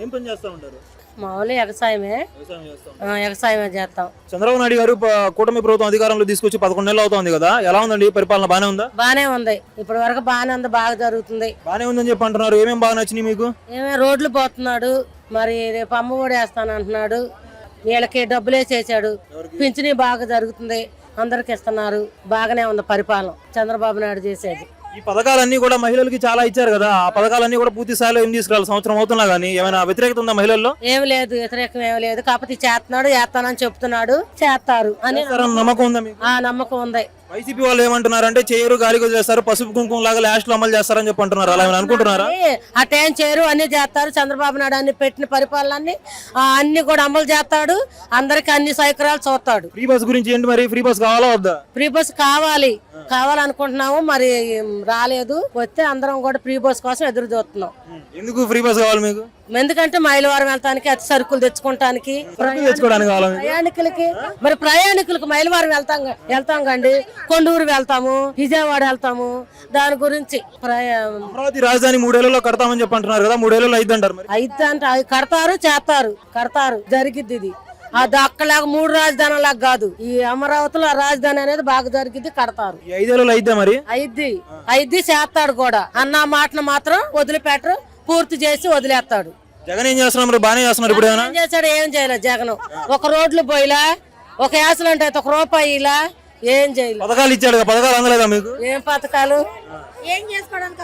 ఏం పని చేస్తా ఉంటారు? మామూలు వ్యవసాయమే చేస్తాం. చంద్రబాబు నాయుడు గారు కూటమి ప్రభుత్వం అధికారంలో తీసుకొచ్చి 11 నెలలు అవుతుంది కదా, ఎలా ఉందండి పరిపాలన? బానే ఉందా? బానే ఉంది, ఇప్పటి వరకు బానే ఉంది, బాగా జరుగుతుంది. బానే ఉందని చెప్పి అంటున్నారు. ఏమేమి బాగా నచ్చినాయి మీకు? రోడ్లు పోతున్నాడు, మరి రేపు అమ్మఒడి వేస్తాను అంటున్నాడు, వీళ్ళకి డబ్బులు వేసేసాడు, పింఛనీ బాగా జరుగుతుంది, అందరికి ఇస్తున్నారు. బాగానే ఉంది పరిపాలన చంద్రబాబు నాయుడు చేసేది. ఈ పథకాలన్నీ కూడా మహిళలకి చాలా ఇచ్చారు కదా, ఆ పథకాలన్నీ కూడా పూర్తి స్థాయిలో ఏం తీసుకురాలి? సంవత్సరం అవుతున్నా గానీ ఏమైనా వ్యతిరేకత ఉందా మహిళల్లో? ఏం లేదు, వ్యతిరేకం ఏం లేదు, కాకపోతే చేస్తున్నాడు, చేస్తానని చెప్తున్నాడు, చేస్తారు అని నమ్మకం ఉందా మీకు? నమ్మకం ఉంది. వైసీపీ వాళ్ళు ఏమంటున్నారంటే చేయరు, గాలికి వదిలేస్తారు, పసుపు కుంకుమ లాగా లాస్ట్ లో అమలు చేస్తారని చెప్పి అంటున్నారు. అలా అనుకుంటున్నారా? అటేం చేయరు, అన్ని చేస్తారు. చంద్రబాబు నాయుడు అన్ని పెట్టిన పరిపాలన అన్ని కూడా అమలు చేస్తాడు, అందరికి అన్ని సౌకర్యాలు చూస్తాడు. ఫ్రీ బస్ గురించి ఏంటి మరి? ఫ్రీ బస్ కావాలా వద్దా? ఫ్రీ బస్ కావాలనుకుంటున్నాము, మరి రాలేదు. వస్తే అందరం కూడా ఫ్రీ బస్ కోసం ఎదురు చూస్తున్నాం. ఎందుకు ఫ్రీ బస్ కావాలి మీకు? ఎందుకంటే మైలవరం వెళ్తానికి, అతి సరుకులు తెచ్చుకోవడానికి, ప్రయాణికులకి. మరి ప్రయాణికులకు మైలవరం వెళ్తాం కండి, కొండూరు వెళ్తాము, విజయవాడ వెళ్తాము. దాని గురించి అమరావతి రాజధాని 3 ఏళ్లలో కడతామని చెప్పి అంటున్నారు కదా, 3 ఏళ్లలో అయిద్దంటారు? అయిద్దంటే కడతారు, చేస్తారు, జరిగిద్ది. ఇది అది అక్కలాగా 3 రాజధాని లాగా కాదు, ఈ అమరావతిలో రాజధాని అనేది బాగా జరిగిద్ది, కడతారు. 5 ఏళ్లలో అయిద్దా మరి? అయిద్ది, చేస్తాడు కూడా. అన్న మాటను మాత్రం వదిలిపెట్టరు, పూర్తి చేసి వదిలేస్తాడు. జగన్ ఏం చేస్తున్నారు? బాగానే చేస్తున్నారు. ఇప్పుడు ఏం చేశాడు? ఏం చేయలేదు జగన్. ఒక రోడ్లు పోయిలా, ఒక యాక్సిడెంట్ అయితే 1 రూపాయి ఇలా, ఏం చేయలేదు. పథకాలు ఇచ్చాడు, పథకాలు అందలేదా మీకు? ఏం పథకాలు? ఏం చేసుకోవడానికి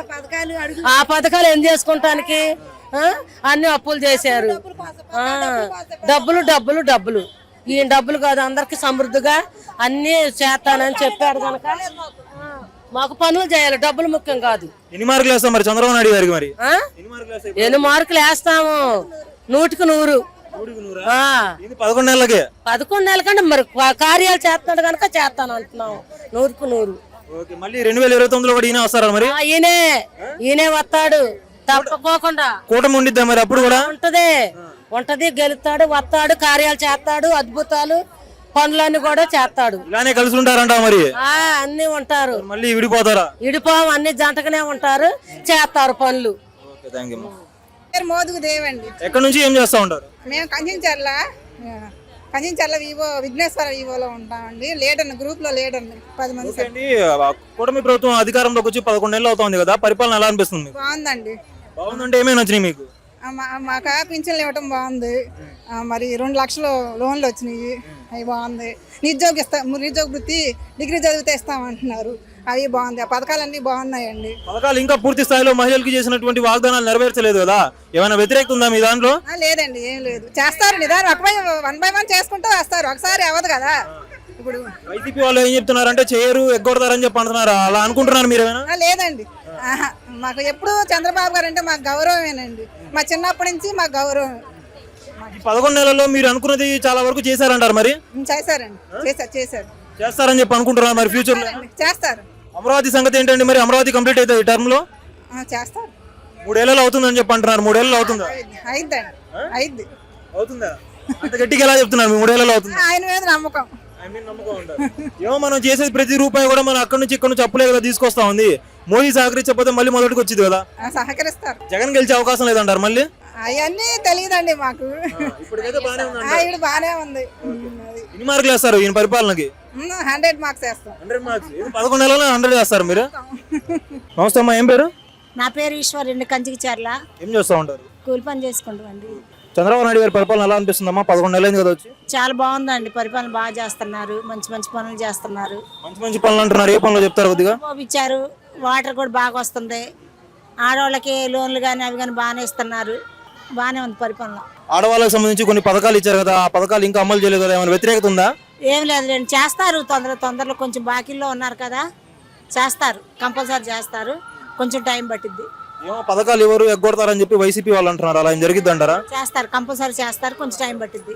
ఆ పథకాలు ఏం చేసుకుంటానికి? అన్ని అప్పులు చేశారు. డబ్బులు ఈ డబ్బులు కాదు, అందరికి సమృద్ధిగా అన్ని చేస్తానని చెప్పాడు కనుక మాకు పనులు చేయాలి, డబ్బులు ముఖ్యం కాదు. ఎన్ని మార్కులు వేస్తాం మరి చంద్రబాబు నాయుడు గారికి? మరి ఎన్ని మార్కులు వేస్తాము? 100కి 100. 11 నెలలకే? 11 నెలల కంటే మరి కార్యాలు చేస్తున్నాడు కనుక చేస్తాను అంటున్నావు. 100కి 100. మళ్ళీ 2029లో కూడా ఈయన వస్తారా మరి? ఈయనే వస్తాడు తప్పకోకుండా. కూటమి ఉండిద్దా మరి అప్పుడు కూడా? ఉంటది, గెలుస్తాడు, వస్తాడు, కార్యాలు చేస్తాడు, అద్భుతాలు పనులన్నీ కూడా చేస్తాడు. ఇలానే కలిసి ఉంటారంట మరి? అన్ని ఉంటారు. మళ్ళీ విడిపోతారా? విడిపోం, అన్ని జంటగానే ఉంటారు, చేస్తారు పనులు. మోదుగు దేవండి. ఎక్కడి నుంచి ఏం చేస్తా ఉంటారు? మేము కంచించర్ల విఘ్నేశ్వర వివోలో ఉంటామండి. లీడర్ గ్రూప్ లో లీడర్ 10 మంది. కూటమి ప్రభుత్వం అధికారంలోకి వచ్చి 11 నెలలు అవుతుంది కదా, పరిపాలన ఎలా అనిపిస్తుంది? బాగుందండి. బాగుందంటే ఏమేమి నచ్చినాయి మీకు? మాకు పింఛన్లు ఇవ్వటం బాగుంది, మరి 2 లక్షలు లోన్లు వచ్చినాయి, అవి బాగుంది. నిరుద్యోగ వృత్తి డిగ్రీ చదివితే ఇస్తామంటున్నారు, అవి బాగుంది. ఆ పథకాలన్నీ బాగున్నాయండి. పథకాలు ఇంకా పూర్తి స్థాయిలో మహిళలకు చేసినటువంటి వాగ్దానాలు నెరవేర్చలేదు కదా, ఏమైనా వ్యతిరేకత ఉందా మీ దాంట్లో? లేదండి, ఏం లేదు. చేస్తారు, నిదానం 1 by 1 చేసుకుంటూ వస్తారు, ఒకసారి అవ్వదు కదా. ఇప్పుడు వైసీపీ వాళ్ళు ఏం చెప్తున్నారంటే చేయరు, ఎగ్గొడతారని చెప్పి అంటున్నారు. అలా అనుకుంటున్నారు మీరు? లేదండి, మాకు ఎప్పుడు చంద్రబాబు గారు అంటే మాకు గౌరవమేనండి, మా చిన్నప్పటి నుంచి మాకు గౌరవం. 11 నెలల్లో మీరు అనుకున్నది చాలా వరకు చేశారంటారు మరి? చేశారండి, చేస్తారని చెప్పి అనుకుంటున్నారు మరి ఫ్యూచర్ లో? చేస్తారు. అమరావతి సంగతి ఏంటండి మరి? అమరావతి కంప్లీట్ అవుతుంది ఈ టర్మ్ లో? చేస్తారు. 3 ఏళ్ళు అవుతుందని చెప్పి అంటున్నారు. 3 ఏళ్ళు అవుతుందా? అవుతుందా? అంత గట్టిగా ఎలా చెప్తున్నారు? 3 ఏళ్ళు అవుతుంది. ఆయన మీద నమ్మకం. ఏమో మనం చేసేది ప్రతి రూపాయి కూడా మనం అక్కడ నుంచి ఇక్కడ నుంచి అప్పులే కదా తీసుకొస్తా ఉంది. మోదీ సహకరించకపోతే మళ్ళీ మొదటికి వచ్చింది కదా. సహకరిస్తారు. జగన్ గెలిచే అవకాశం లేదంటారు మళ్ళీ? అవన్నీ తెలియదండి మాకు. ఇప్పుడు బానే ఉంది. ఎన్ని మార్కులు వేస్తారు ఈయన పరిపాలనకి? 100 మార్క్స్ వేస్తాం. 100 మార్క్స్. 11 నెలల్లో 100 వేస్తారు మీరు? నమస్తే అమ్మా, ఏం పేరు? నా పేరు ఈశ్వర్, కంచికిచర్ల. ఏం చేస్తా ఉంటారు? కూలి పని చేసుకుంటామండి. చంద్రబాబు నాయుడు గారి పరిపాలన ఎలా అనిపిస్తుందమ్మా? 11 నెలలు కదా వచ్చి. చాలా బాగుందండి, పరిపాలన బాగా చేస్తున్నారు, మంచి మంచి పనులు చేస్తున్నారు. మంచి పనులు అంటున్నారు, ఏ పనులు చెప్తారు కొద్దిగా? ఇచ్చారు, వాటర్ కూడా బాగా వస్తుంది, ఆడవాళ్ళకి లోన్లు కానీ అవి కానీ బాగానే ఇస్తున్నారు, బాగానే ఉంది పరిపాలన. ఆడవాళ్ళకి సంబంధించి కొన్ని పథకాలు ఇచ్చారు కదా, ఆ పథకాలు ఇంకా అమలు చేయలేదు కదా, ఏమైనా వ్యతిరేకత ఉందా? ఏం లేదు, చేస్తారు. తొందరలో కొంచెం బాకీల్లో ఉన్నారు కదా, చేస్తారు, కంపల్సరీ చేస్తారు, కొంచెం టైం పట్టిద్ది. ఏమో పథకాలు ఎవరు ఎగ్గొడతారని చెప్పి వైసీపీ వాళ్ళు అంటున్నారు, అలా ఏం జరిగిద్ది అంటారా? చేస్తారు, కంపల్సరీ చేస్తారు, కొంచెం టైం పట్టిద్ది,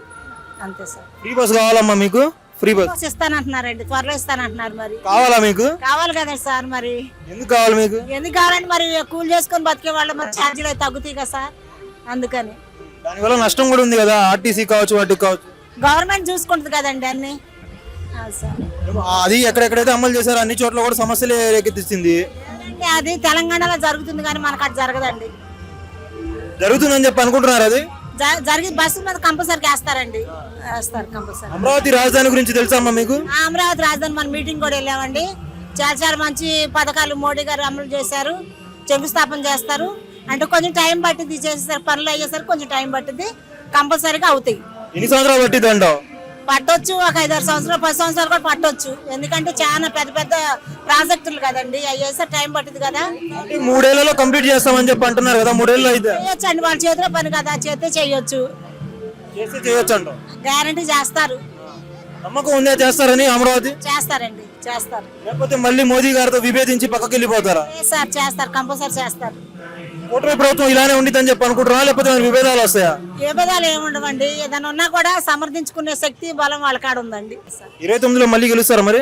అంతే సార్. ఫ్రీ బస్ కావాలమ్మా మీకు? ఫ్రీ బస్ ఇస్తానంటున్నారండి, త్వరలో ఇస్తానంటున్నారు. మరి కావాలా మీకు? కావాలి కదా సార్. మరి ఎందుకు కావాలి మీకు? ఎందుకు కావాలంటే మరి కూలి చేసుకొని బతికే వాళ్ళు మరి ఛార్జీలు అయితే తగ్గుతాయి కదా సార్, అందుకని. దానివల్ల నష్టం కూడా ఉంది కదా, ఆర్టీసీ కావచ్చు, వాటికి కావచ్చు. గవర్నమెంట్ చూసుకుంటుంది కదండి అన్ని. అది ఎక్కడెక్కడైతే అమలు చేశారో అన్ని చోట్ల కూడా సమస్యలు రేకెత్తిస్తుంది. అది తెలంగాణలో జరుగుతుంది కానీ మనకు అది జరగదండి. జరుగుతుందని చెప్పి అనుకుంటున్నారు అది? జరిగి బస్సు మీద కంపల్సరీ వేస్తారండి, వేస్తారు కంపల్సరీ. అమరావతి రాజధాని గురించి తెలుసా అమ్మా మీకు? అమరావతి రాజధాని మన మీటింగ్ కూడా వెళ్ళామండి. చాలా చాలా మంచి పథకాలు మోడీ గారు అమలు చేశారు, శంకుస్థాపన చేస్తారు. అంటే కొంచెం టైం పట్టింది, చేసేసరికి పనులు అయ్యేసరికి కొంచెం టైం పట్టింది, కంపల్సరీగా అవుతాయి. ఎన్ని సంవత్సరాలు పట్టింది అంటావు? పట్టొచ్చు, ఒక 5-6 సంవత్సరాలు 10 సంవత్సరాలు కూడా పట్టొచ్చు. ఎందుకంటే చాలా పెద్ద పెద్ద ప్రాజెక్టులు కదండి, అవి చేస్తే టైం పట్టింది కదా. 3 ఏళ్లలో కంప్లీట్ చేస్తామని చెప్పి అంటున్నారు కదా, 3 ఏళ్ళు అయితే చేయొచ్చు అండి, వాళ్ళ చేతిలో పని కదా, చేస్తే చేయొచ్చు, చేయొచ్చు అంటావు? గ్యారంటీ చేస్తారు. నమ్మకం ఉందే చేస్తారని అమరావతి? చేస్తారండి, చేస్తారు. లేకపోతే మళ్ళీ మోదీ గారితో విభేదించి పక్కకి వెళ్ళిపోతారా? సార్ చేస్తారు, కంపల్సరీ చేస్తారు. కూటమి ప్రభుత్వం ఇలానే ఉండిద్దని చెప్పి అనుకుంటున్నా, లేకపోతే మరి విభేదాలు వస్తాయా? ఏ పదాలు ఏముండవండి, ఏదైనా ఉన్నా కూడా సమర్థించుకునే శక్తి బలం వాళ్ళ కాడ ఉందండి. 29లో మళ్ళీ గెలుస్తారా మరి?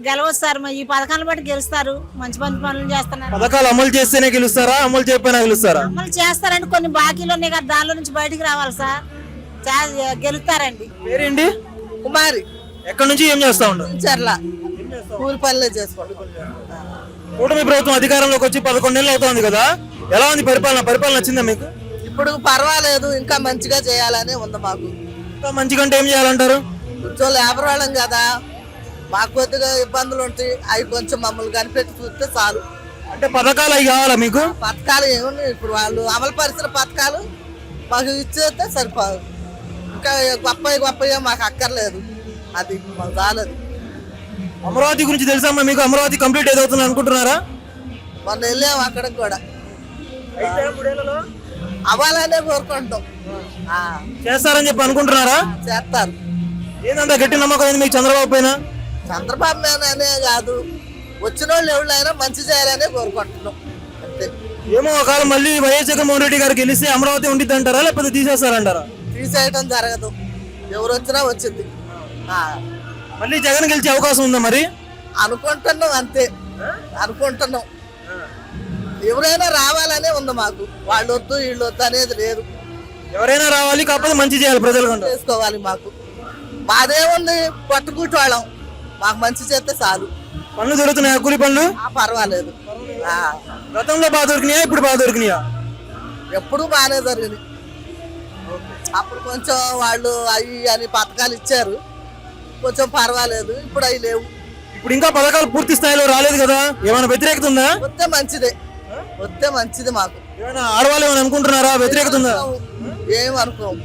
గెలవస్తారు, ఈ పథకాలను బట్టి గెలుస్తారు. మంచి మంచి పనులు చేస్తున్నారు. పథకాలు అమలు చేస్తేనే గెలుస్తారా, అమలు చేయకపోయినా గెలుస్తారా? అమలు చేస్తారండి, కొన్ని బాకీలు ఉన్నాయి కదా, దానిలో నుంచి బయటికి రావాలి సార్, గెలుస్తారండి. పేరేంటి? కుమారి. ఎక్కడి నుంచి ఏం చేస్తా ఉంటారు? చర్ల కూలి పనులే చేసుకోండి. కూటమి ప్రభుత్వం అధికారంలోకి వచ్చి 11 నెలలు అవుతోంది కదా, ఎలా ఉంది పరిపాలన? పరిపాలన నచ్చిందా మీకు? ఇప్పుడు పర్వాలేదు, ఇంకా మంచిగా చేయాలనే ఉంది మాకు. ఇంకా మంచిగంటే ఏం చేయాలంటారు? ఉద్యోగులు లేబర్ వాళ్ళం కదా, మాకు కొద్దిగా ఇబ్బందులు ఉంటాయి, అవి కొంచెం మమ్మల్ని కనిపెట్టి చూస్తే చాలు. అంటే పథకాలు అవి కావాలా మీకు? పథకాలు ఏమున్నాయి, ఇప్పుడు వాళ్ళు అమలు పరిచిన పథకాలు మాకు ఇచ్చేస్తే సరిపోదు. ఇంకా గొప్ప మాకు అక్కర్లేదు, అది మాకు చాలదు. అమరావతి గురించి తెలుసమ్మా మీకు? అమరావతి కంప్లీట్ ఏదవుతుంది అనుకుంటున్నారా? మొన్న వెళ్ళాము అక్కడికి కూడా, అవ్వాలనే కోరుకుంటాం. చేస్తారని చెప్పి అనుకుంటున్నారా? చేస్తారు. ఏందంతా గట్టి నమ్మకం ఉంది మీకు చంద్రబాబు పైన? చంద్రబాబు నాయుడు కాదు, వచ్చిన వాళ్ళు ఎవరైనా మంచి చేయాలనే కోరుకుంటున్నాం అంతే. ఏమో ఒకవేళ మళ్ళీ వైఎస్ జగన్మోహన్ రెడ్డి గారు గెలిస్తే అమరావతి ఉండిద్ది అంటారా, లేకపోతే తీసేస్తారంటారా? తీసేయటం జరగదు, ఎవరు వచ్చినా వచ్చింది. మళ్ళీ జగన్ గెలిచే అవకాశం ఉందా మరి? అనుకుంటున్నాం అంతే, అనుకుంటున్నాం. ఎవరైనా రావాలనే ఉంది మాకు, వాళ్ళు వద్దు వీళ్ళు వద్దు అనేది లేదు. ఎవరైనా రావాలి, కాకపోతే మంచి చేయాలి ప్రజలకు చేసుకోవాలి. మాకు మాదేముంది, పట్టుకుంటాళ్ళం, మాకు మంచి చేస్తే చాలు. పనులు దొరుకుతున్నాయా? కూలి పనులు పర్వాలేదు. గతంలో బాగా దొరికినాయా, ఇప్పుడు బాగా దొరికినాయా? ఎప్పుడు బాగానే జరిగింది. అప్పుడు కొంచెం వాళ్ళు అవి అని పథకాలు ఇచ్చారు, కొంచెం పర్వాలేదు. ఇప్పుడు అవి లేవు. ఇప్పుడు ఇంకా పథకాలు పూర్తి స్థాయిలో రాలేదు కదా, ఏమైనా వ్యతిరేకత ఉందా? వస్తే మంచిదే, వస్తే మంచిది. మాకు ఏమైనా ఆడవాళ్ళు ఏమైనా అనుకుంటున్నారా? వ్యతిరేకత ఉందా? ఏమనుకోం.